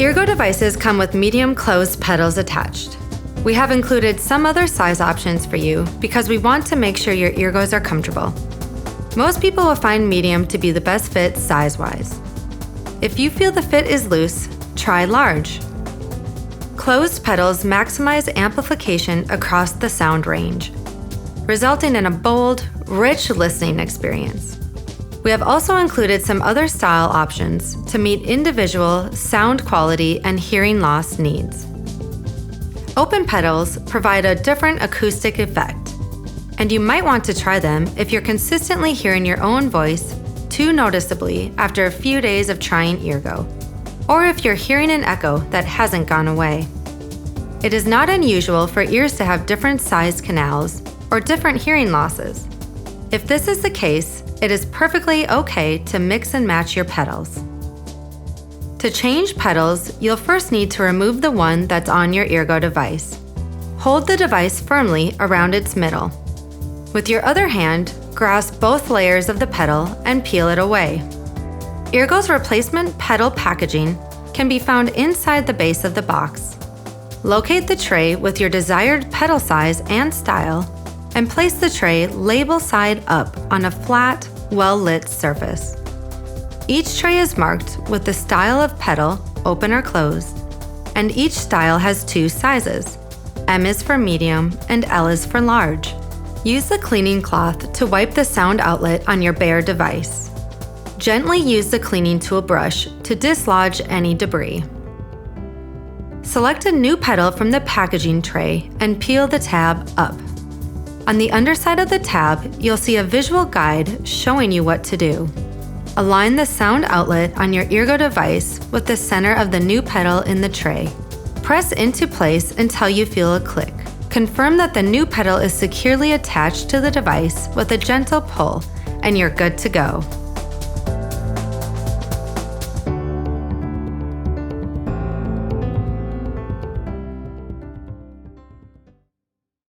Eargo devices come with medium closed petals attached. We have included some other size options for you because we want to make sure your eargos are comfortable. Most people will find medium to be the best fit size-wise. If you feel the fit is loose, try large. Closed petals maximize amplification across the sound range, resulting in a bold, rich listening experience. We have also included some other style options to meet individual sound quality and hearing loss needs. Open petals provide a different acoustic effect, and you might want to try them if you're consistently hearing your own voice too noticeably after a few days of trying Eargo, or if you're hearing an echo that hasn't gone away. It is not unusual for ears to have different sized canals or different hearing losses. If this is the case, it is perfectly okay to mix and match your petals. To change petals, you'll first need to remove the one that's on your Eargo device. Hold the device firmly around its middle. With your other hand, grasp both layers of the petal and peel it away. Eargo's replacement petal packaging can be found inside the base of the box. Locate the tray with your desired petal size and style, and place the tray label side up on a flat, well-lit surface. Each tray is marked with the style of petal, open or closed, and each style has two sizes. M is for medium and L is for large. Use the cleaning cloth to wipe the sound outlet on your bare device. Gently use the cleaning tool brush to dislodge any debris. Select a new petal from the packaging tray and peel the tab up. On the underside of the tab, you'll see a visual guide showing you what to do. Align the sound outlet on your Eargo device with the center of the new petal in the tray. Press into place until you feel a click. Confirm that the new petal is securely attached to the device with a gentle pull, and you're good to go.